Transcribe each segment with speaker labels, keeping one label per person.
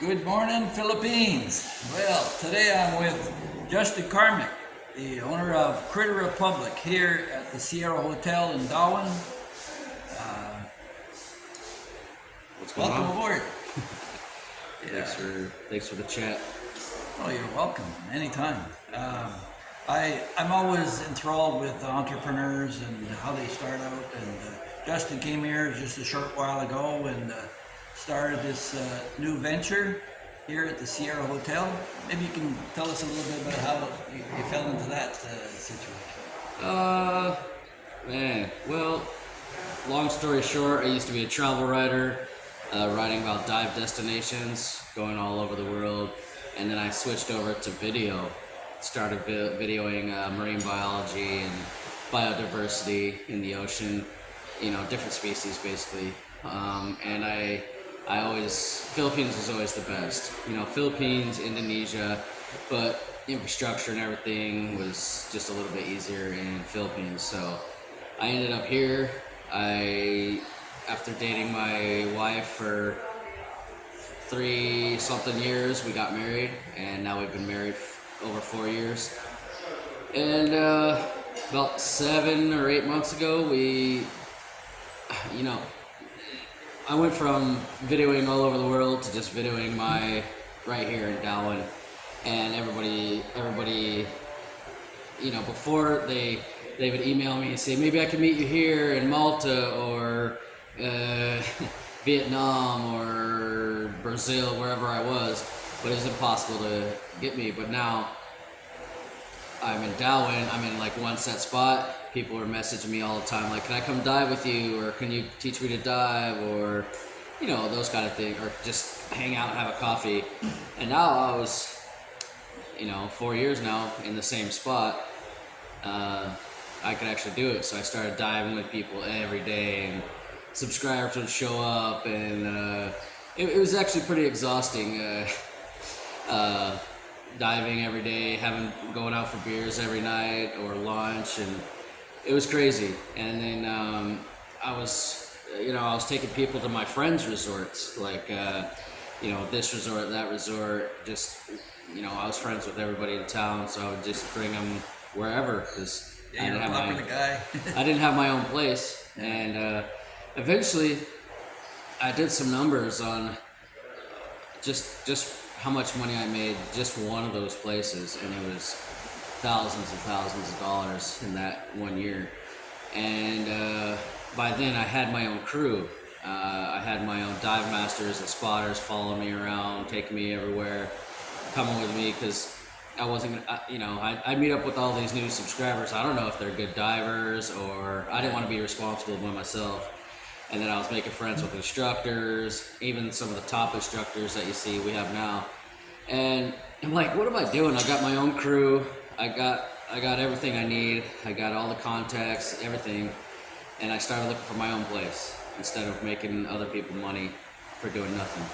Speaker 1: Good morning, Philippines. Well, today I'm with Justin Carmack, the owner of Critter Republic here at the Sierra Hotel in Darwin.
Speaker 2: What's going
Speaker 1: Welcome
Speaker 2: on?
Speaker 1: aboard.
Speaker 2: Thanks for the chat.
Speaker 1: Oh, you're welcome. Anytime. I'm always enthralled with entrepreneurs and how they start out. And Justin came here just a short while ago and started this new venture here at the Sierra Hotel. Maybe you can tell us a little bit about how you fell into that situation.
Speaker 2: Well, long story short, I used to be a travel writer, writing about dive destinations, going all over the world, and then I switched over to video, started videoing marine biology and biodiversity in the ocean, different species basically. And Philippines was always the best. Philippines, Indonesia, but infrastructure and everything was just a little bit easier in Philippines. So I ended up here. After dating my wife for 3-something years, we got married, and now we've been married over 4 years. And about 7 or 8 months ago, I went from videoing all over the world to just videoing right here in Darwin, and everybody, before they would email me and say, maybe I can meet you here in Malta or Vietnam or Brazil, wherever I was, but it's impossible to get me. But now I'm in Darwin, I'm in like one set spot. People are messaging me all the time, like, can I come dive with you, or can you teach me to dive, or those kind of things, or just hang out and have a coffee. And now I was 4 years now in the same spot. I could actually do it, so I started diving with people every day, and subscribers would show up, and it was actually pretty exhausting. Diving every day, going out for beers every night or lunch, and it was crazy. And then I was taking people to my friends' resorts, like this resort, that resort. Just I was friends with everybody in town, so I would just bring them wherever, because
Speaker 1: I
Speaker 2: didn't have my own place. And eventually, I did some numbers on just how much money I made just one of those places, and it was thousands and thousands of dollars in that 1 year. And by then I had my own crew. I had my own dive masters and spotters following me around, taking me everywhere, coming with me, because I wasn't gonna, I'd meet up with all these new subscribers. I don't know if they're good divers, or I didn't want to be responsible by myself. And then I was making friends with instructors, even some of the top instructors that you see we have now. And I'm like, what am I doing? I got my own crew. I got everything I need. I got all the contacts, everything. And I started looking for my own place instead of making other people money for doing nothing.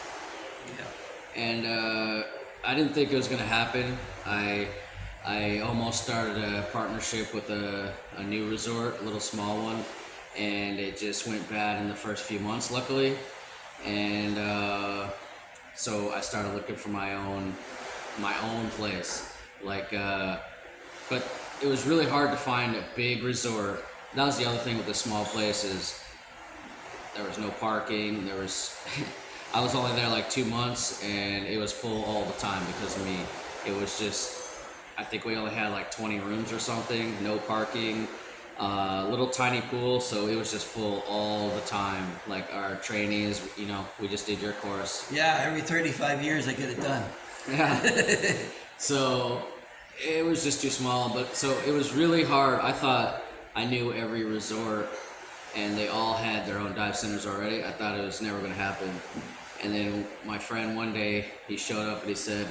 Speaker 1: Yeah.
Speaker 2: And I didn't think it was going to happen. I almost started a partnership with a new resort, a little small one, and it just went bad in the first few months, luckily. And so I started looking for my own place, but it was really hard to find a big resort. That was the other thing with the small places. There was no parking. I was only there like 2 months, and it was full all the time because of me. It was just, I think we only had like 20 rooms or something, no parking, little tiny pool, so it was just full all the time. Like our trainees, we just did your course.
Speaker 1: Yeah, every 35 years I get it done.
Speaker 2: Yeah. So it was just too small, but so it was really hard. I thought I knew every resort, and they all had their own dive centers already. I thought it was never going to happen. And then my friend one day, he showed up and he said,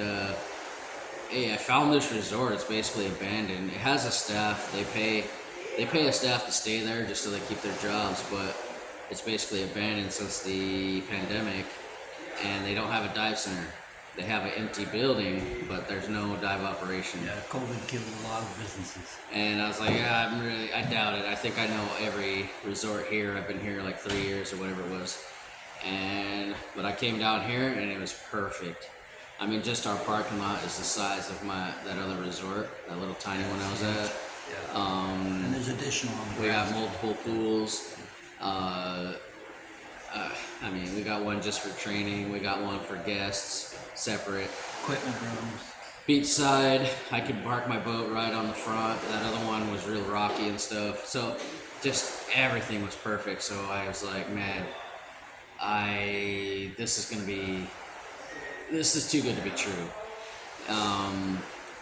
Speaker 2: hey, I found this resort. It's basically abandoned. It has a staff. They pay a staff to stay there just so they keep their jobs, but it's basically abandoned since the pandemic, and they don't have a dive center. They have an empty building, but there's no dive operation.
Speaker 1: Yeah, COVID killed a lot of businesses.
Speaker 2: And I was like, I doubt it. I think I know every resort here. I've been here like 3 years or whatever it was. But I came down here and it was perfect. I mean, just our parking lot is the size of that other resort, that little tiny one I was at.
Speaker 1: Yeah. And there's additional on the
Speaker 2: We got
Speaker 1: grass.
Speaker 2: multiple pools. I mean, we got one just for training. We got one for guests, separate.
Speaker 1: Equipment rooms.
Speaker 2: Beachside, I could park my boat right on the front. That other one was real rocky and stuff. So just everything was perfect. So I was like, man, this is too good to be true.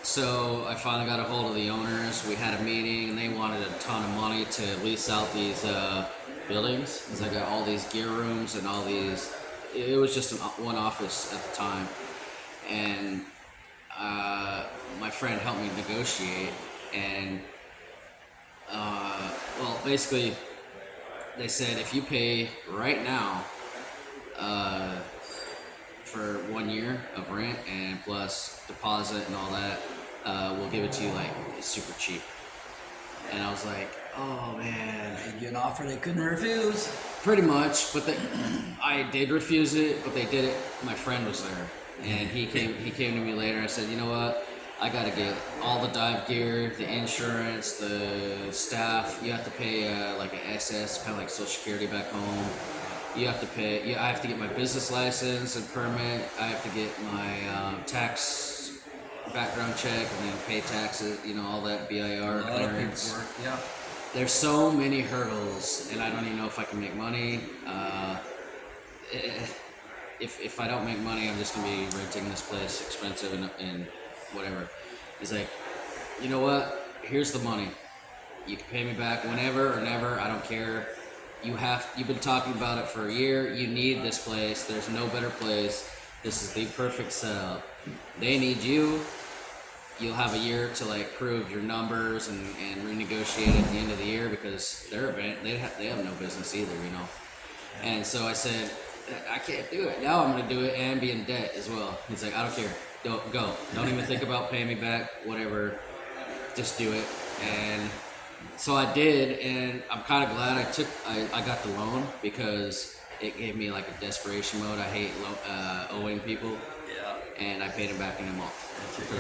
Speaker 2: So I finally got a hold of the owners. We had a meeting, and they wanted a ton of money to lease out these buildings, because I got all these gear rooms and all these. It was just one office at the time, and my friend helped me negotiate. And well, basically, they said if you pay right now for 1 year of rent and plus deposit and all that, we'll give it to you like super cheap. And I was like, oh man.
Speaker 1: Made you an offer they couldn't refuse.
Speaker 2: Pretty much, but I did refuse it, but they did it. My friend was there, and he came to me later. I said, you know what? I gotta get all the dive gear, the insurance, the staff. You have to pay like an SS, kind of like Social Security back home. You have to pay. Yeah, I have to get my business license and permit. I have to get my tax background check, and then pay taxes. You know, all that BIR clearance.
Speaker 1: Yeah.
Speaker 2: There's so many hurdles, and I don't even know if I can make money. If I don't make money, I'm just gonna be renting this place, expensive and whatever. He's like, you know what? Here's the money. You can pay me back whenever or never. I don't care. You've been talking about it for a year. You need this place. There's no better place. This is the perfect setup. They need you. You'll have a year to like prove your numbers and renegotiate at the end of the year, because they have no business either, you know. And so I said, I can't do it. Now I'm gonna do it and be in debt as well. He's like, I don't care. Don't go. Don't even think about paying me back. Whatever. Just do it. And so I did, and I'm kind of glad I got the loan, because it gave me like a desperation mode. I hate owing people.
Speaker 1: Yeah.
Speaker 2: And I paid him back in a month for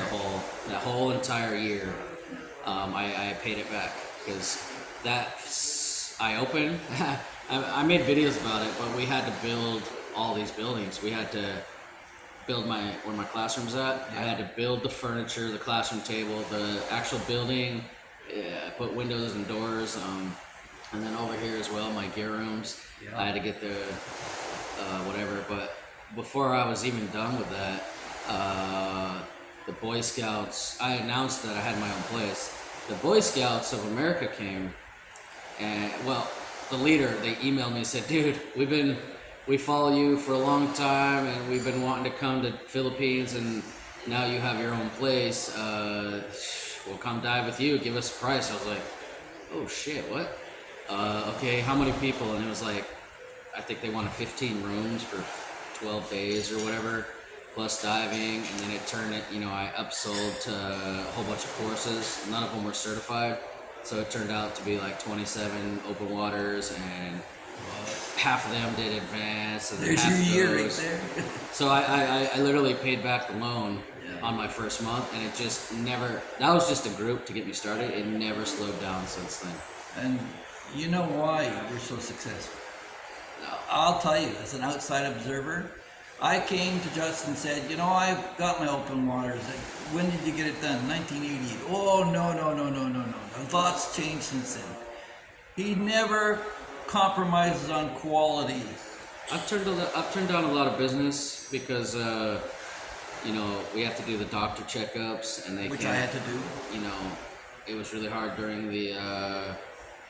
Speaker 2: that whole entire year. I paid it back, because I opened. I made videos about it, but we had to build all these buildings. We had to build where my classroom's at. Yeah. I had to build the furniture, the classroom table, the actual building. Yeah, put windows and doors, and then over here as well, my gear rooms. Yeah. I had to get the whatever. But before I was even done with that, the Boy Scouts. I announced that I had my own place. The Boy Scouts of America came, and well, the leader, they emailed me and said, dude, we follow you for a long time, and we've been wanting to come to Philippines, and now you have your own place. We'll come dive with you. Give us a price. I was like, oh shit, what? Okay, how many people? And it was like, I think they wanted 15 rooms for 12 days or whatever, plus diving. And then it turned it, I upsold to a whole bunch of courses. None of them were certified. So it turned out to be like 27 open waters, and half of them did advanced. And
Speaker 1: there's
Speaker 2: half
Speaker 1: your year right there.
Speaker 2: So I literally paid back the loan on my first month, and it just never, that was just a group to get me started. It never slowed down since then.
Speaker 1: And you know why you're so successful?
Speaker 2: No.
Speaker 1: I'll tell you, as an outside observer, I came to Justin and said, I got my open waters. When did you get it done? 1988. Oh, no. The lots changed since then. He never compromises on quality.
Speaker 2: I've turned down a lot of business because, we have to do the doctor checkups, and
Speaker 1: which I had to do.
Speaker 2: It was really hard during the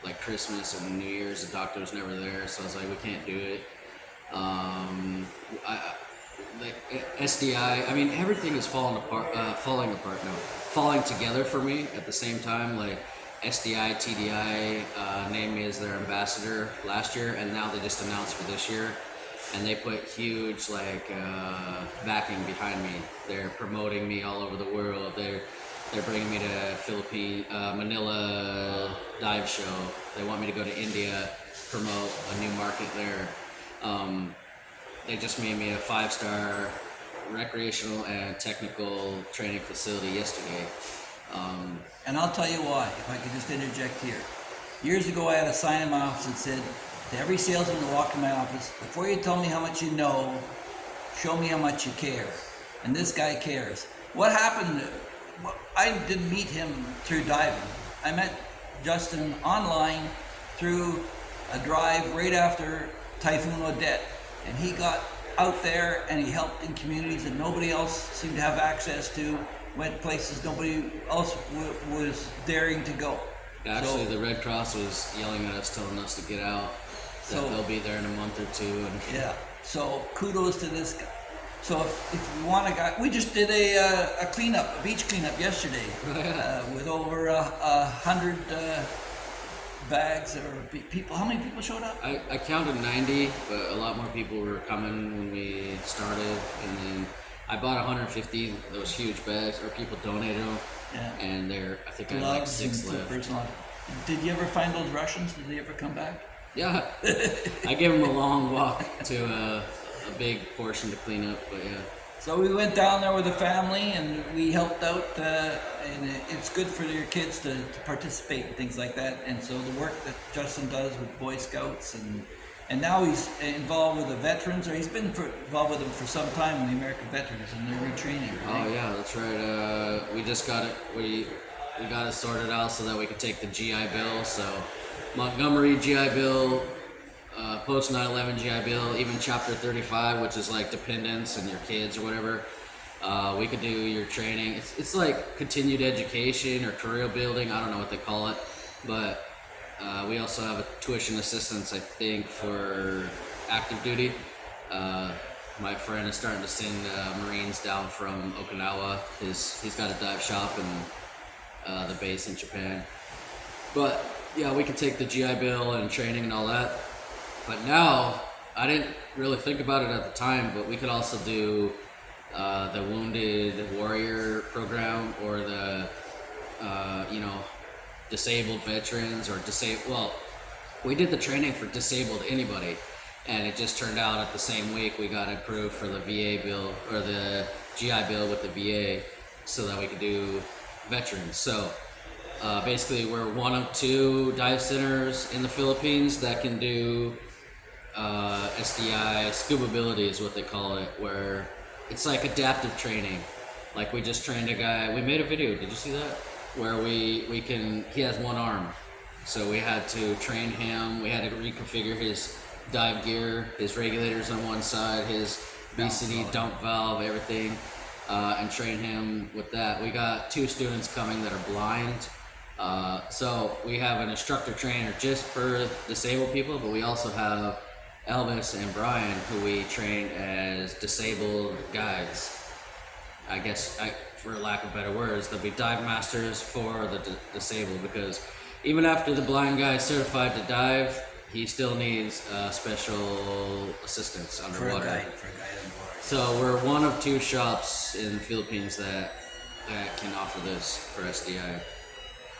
Speaker 2: like Christmas and New Year's. The doctor was never there, so I was like, we can't do it. Like SDI. I mean, everything is falling together for me at the same time. Like SDI, TDI named me as their ambassador last year, and now they just announced for this year. And they put huge backing behind me. They're promoting me all over the world. They're bringing me to Manila dive show. They want me to go to India, promote a new market there. they just made me a 5-star recreational and technical training facility yesterday.
Speaker 1: And I'll tell you why, if I could just interject here. Years ago, I had a sign in my office that said, to every salesman that walked in my office, before you tell me how much you know, show me how much you care. And this guy cares. What happened? I didn't meet him through diving. I met Justin online through a drive right after Typhoon Odette. And he got out there and he helped in communities that nobody else seemed to have access to, went places nobody else was daring to go.
Speaker 2: Actually, the Red Cross was yelling at us, telling us to get out, that they'll be there in a month or two. And
Speaker 1: yeah, so kudos to this guy. So if you want a guy, we just did a cleanup, a beach cleanup yesterday, with over 100 bags or people. How many people showed up?
Speaker 2: I counted 90, but a lot more people were coming when we started, and then I bought 150 those huge bags, or people donated them. Yeah. And I think I had like 6 left.
Speaker 1: Did you ever find those Russians? Did they ever come back?
Speaker 2: Yeah. I gave them a long walk to a big portion to clean up, but yeah.
Speaker 1: So we went down there with the family and we helped out, and it's good for your kids to participate in things like that. And so the work that Justin does with Boy Scouts, and now he's involved with the veterans, or he's been involved with them for some time, with the American veterans and their retraining. Right?
Speaker 2: Oh yeah, that's right. We just got it. We got it sorted out so that we could take the GI Bill. So Montgomery GI Bill, post 9/11 GI Bill, even Chapter 35, which is like dependents and your kids or whatever. We could do your training. It's like continued education or career building. I don't know what they call it, but we also have a tuition assistance, I think, for active duty. My friend is starting to send Marines down from Okinawa. He's got a dive shop in the base in Japan. But yeah, we could take the GI Bill and training and all that. But now, I didn't really think about it at the time, but we could also do the Wounded Warrior program, or the disabled veterans, or we did the training for disabled anybody, and it just turned out at the same week we got approved for the VA bill, or the GI Bill with the VA, so that we could do veterans. So basically we're one of 2 dive centers in the Philippines that can do SDI, scuba ability is what they call it, where it's like adaptive training. Like we just trained a guy, we made a video, did you see that? Where he has one arm. So we had to train him, we had to reconfigure his dive gear, his regulators on one side, his BCD dump valve, everything, and train him with that. We got 2 students coming that are blind. So we have an instructor trainer just for disabled people, but we also have Elvis and Brian, who we train as disabled guides. I guess, for lack of better words, they'll be dive masters for the disabled, because even after the blind guy is certified to dive, he still needs special assistance underwater.
Speaker 1: For a guide underwater.
Speaker 2: So we're one of 2 shops in the Philippines that can offer this for SDI.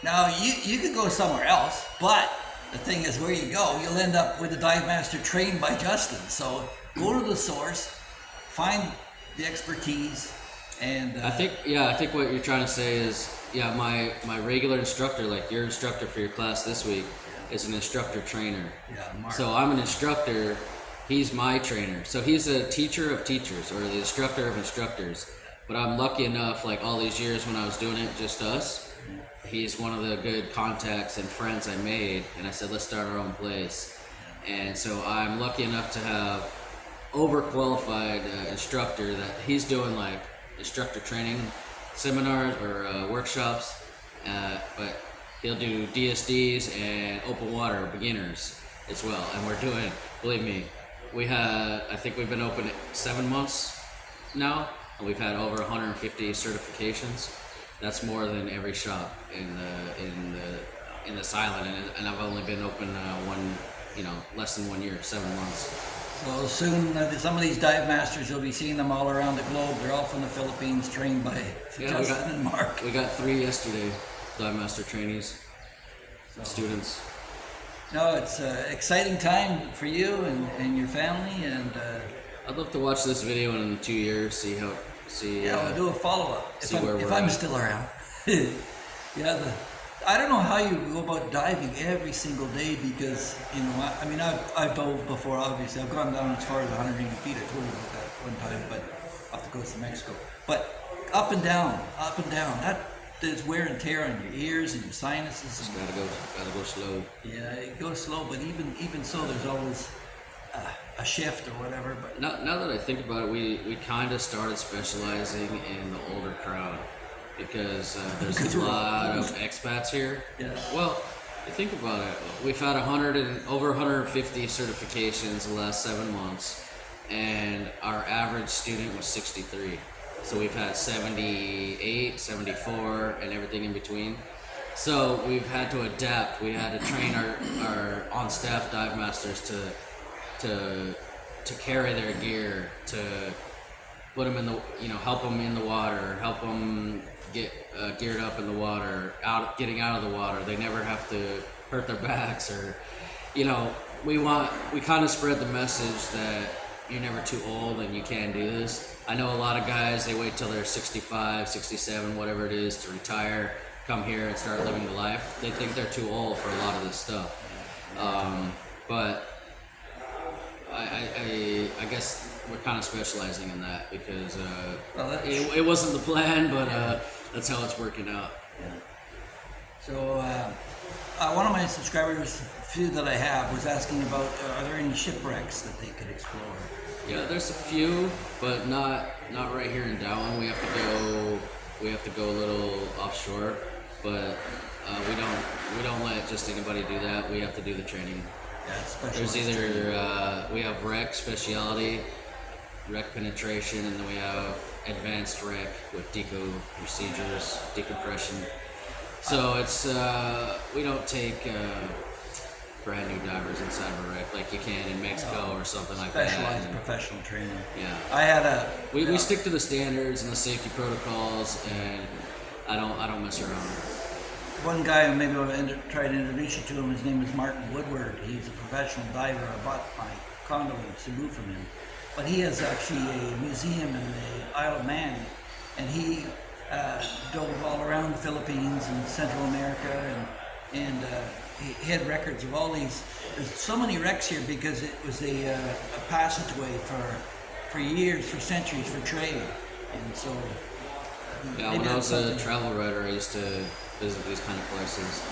Speaker 1: Now, you could go somewhere else, but the thing is, where you go, you'll end up with a dive master trained by Justin. So go to the source, find the expertise, and
Speaker 2: I think what you're trying to say is, my regular instructor, like your instructor for your class this week, is an instructor trainer.
Speaker 1: Yeah, Mark.
Speaker 2: So I'm an instructor, he's my trainer. So he's a teacher of teachers, or the instructor of instructors. But I'm lucky enough, like all these years when I was doing it, just us, he's one of the good contacts and friends I made, and I said, let's start our own place. And so I'm lucky enough to have overqualified instructor that he's doing like instructor training seminars or workshops, but he'll do DSDs and open water beginners as well. And we're doing, believe me, I think we've been open 7 months now, and we've had over 150 certifications. That's more than every shop in this island, and I've only been open less than 1 year, 7 months.
Speaker 1: So soon, some of these dive masters, you'll be seeing them all around the globe. They're all from the Philippines, trained by Justin and Mark.
Speaker 2: We got 3 yesterday, dive master trainees, students.
Speaker 1: No, it's an exciting time for you and your family, and
Speaker 2: I'd love to watch this video in 2 years,
Speaker 1: Yeah, we'll do a follow-up
Speaker 2: see where
Speaker 1: if
Speaker 2: we're
Speaker 1: I'm
Speaker 2: at.
Speaker 1: still around. I don't know how you go about diving every single day because, I mean, I've dove before, obviously. I've gone down as far as 180 feet. I told you about that one time, but off the coast of Mexico. But up and down, that there's wear and tear on your ears and your sinuses.
Speaker 2: Just gotta go slow.
Speaker 1: Yeah, it goes slow, but even so, there's always a shift or whatever. But
Speaker 2: Now that I think about it, we kind of started specializing in the older crowd because there's
Speaker 1: Because
Speaker 2: a
Speaker 1: we're
Speaker 2: lot
Speaker 1: old.
Speaker 2: of expats here.
Speaker 1: Yeah.
Speaker 2: Well, you think about it. We've had 100 and over 150 certifications in the last 7 months, and our average student was 63. So we've had 78, 74, and everything in between. So we've had to adapt. We had to train our on-staff dive masters to carry their gear, to put them in the, help them in the water, help them get geared up in the water, getting out of the water. They never have to hurt their backs or, we kind of spread the message that you're never too old and you can do this. I know a lot of guys, they wait till they're 65, 67, whatever it is, to retire, come here and start living the life. They think they're too old for a lot of this stuff. But I guess we're kind of specializing in that because it wasn't the plan, but that's how it's working out.
Speaker 1: Yeah. So one of my subscribers, few that I have, was asking about are there any shipwrecks that they could explore?
Speaker 2: Yeah, there's a few, but not right here in Darwin. We have to go a little offshore, but we don't let just anybody do that. We have to do the training.
Speaker 1: Yeah,
Speaker 2: There's either we have rec speciality, rec penetration, and then we have advanced rec with deco procedures, decompression. So it's we don't take brand new divers inside of a wreck like you can in Mexico or something like that.
Speaker 1: Specialized professional training.
Speaker 2: Yeah.
Speaker 1: I had
Speaker 2: We stick to the standards and the safety protocols, and I don't mess around.
Speaker 1: one guy, maybe I'll try to introduce you to him. His name is Martin Woodward. He's a professional diver. I bought my condo in Cebu from him. But he has actually a museum in the Isle of Man, and he dove all around the Philippines and Central America, and he had records of all these. There's so many wrecks here because it was a passageway for years, for centuries, for trade, and so.
Speaker 2: Yeah,
Speaker 1: maybe
Speaker 2: when I
Speaker 1: that's
Speaker 2: was a
Speaker 1: something.
Speaker 2: travel writer, I used to visit these kind of places.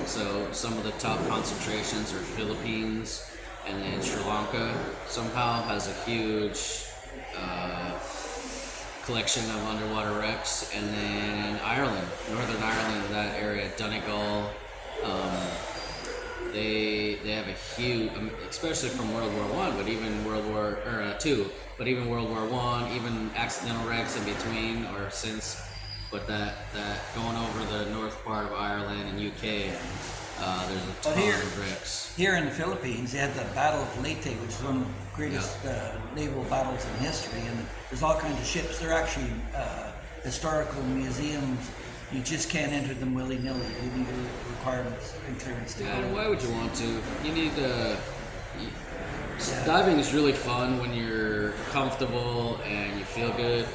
Speaker 2: So some of the top concentrations are Philippines, and then Sri Lanka somehow has a huge collection of underwater wrecks, and then Ireland, Northern Ireland, that area, Donegal. They have a huge, especially from World War One, but even World War Two, but even World War One, even accidental wrecks in between or since. But that going over the north part of Ireland and UK, there's a ton of wrecks.
Speaker 1: Here in the Philippines, they had the Battle of Leyte, which is one of the greatest naval battles in history, and there's all kinds of ships. They're actually historical museums. You just can't enter them willy-nilly. You need requirements and clearance to
Speaker 2: Yeah,
Speaker 1: go.
Speaker 2: why would you want to? You need diving is really fun when you're comfortable and you feel good.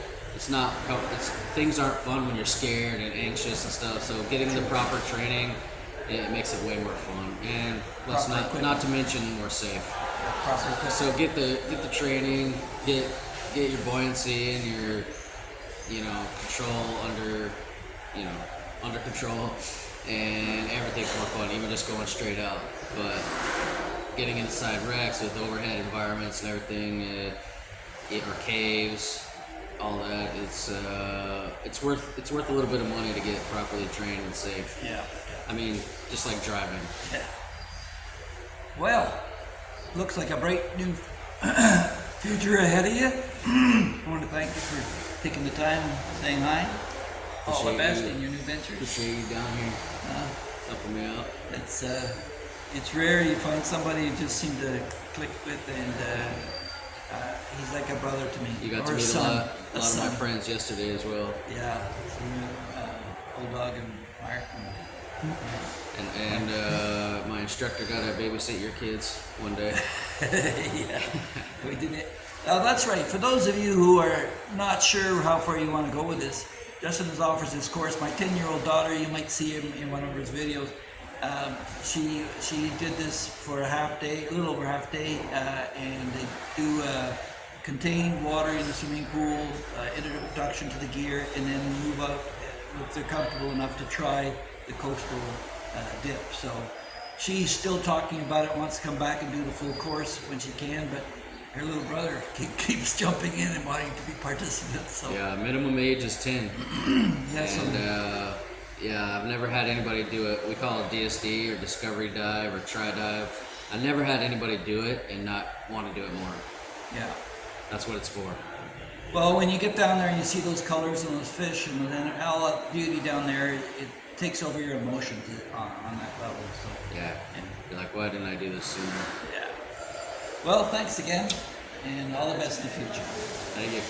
Speaker 2: Things aren't fun when you're scared and anxious and stuff. So getting the proper training, it makes it way more fun. And let's not to mention more safe.
Speaker 1: Proper
Speaker 2: So get the training, get your buoyancy and your control under control, and everything's more fun, even just going straight out. But getting inside wrecks with overhead environments and everything, or caves, all that, it's worth a little bit of money to get properly trained and safe.
Speaker 1: Yeah.
Speaker 2: I mean, just like driving.
Speaker 1: Yeah. Well, looks like a bright new future ahead of you. I want to thank you for taking the time and saying hi. All the best in your new ventures.
Speaker 2: Appreciate you down here helping me out.
Speaker 1: It's rare you find somebody you just seem to click with, and he's like a brother to me.
Speaker 2: You got
Speaker 1: or
Speaker 2: to meet a lot of
Speaker 1: son.
Speaker 2: my friends yesterday as well.
Speaker 1: Yeah, Old Dog and Mark.
Speaker 2: And my instructor got to babysit your kids one day.
Speaker 1: Yeah, we did it. That's right. For those of you who are not sure how far you want to go with this, Justin has offers this course. My 10-year-old daughter, you might see him in one of his videos. She did this for a half day, a little over half day, and they do contained water in the swimming pool, introduction to the gear, and then move up if they're comfortable enough to try the coastal dip. So she's still talking about it, wants to come back and do the full course when she can, but her little brother keeps jumping in and wanting to be participants. So
Speaker 2: Yeah, minimum age is 10.
Speaker 1: yeah,
Speaker 2: And yeah, I've never had anybody do it. We call it DSD or Discovery Dive or Try Dive. I never had anybody do it and not want to do it more.
Speaker 1: yeah.
Speaker 2: That's what it's for.
Speaker 1: Well, when you get down there and you see those colors and those fish and then all that beauty down there, it takes over your emotions on that level. So
Speaker 2: Yeah. You're like, why didn't I do this sooner?
Speaker 1: yeah. Well, thanks again, and all the best in the future.
Speaker 2: Thank you.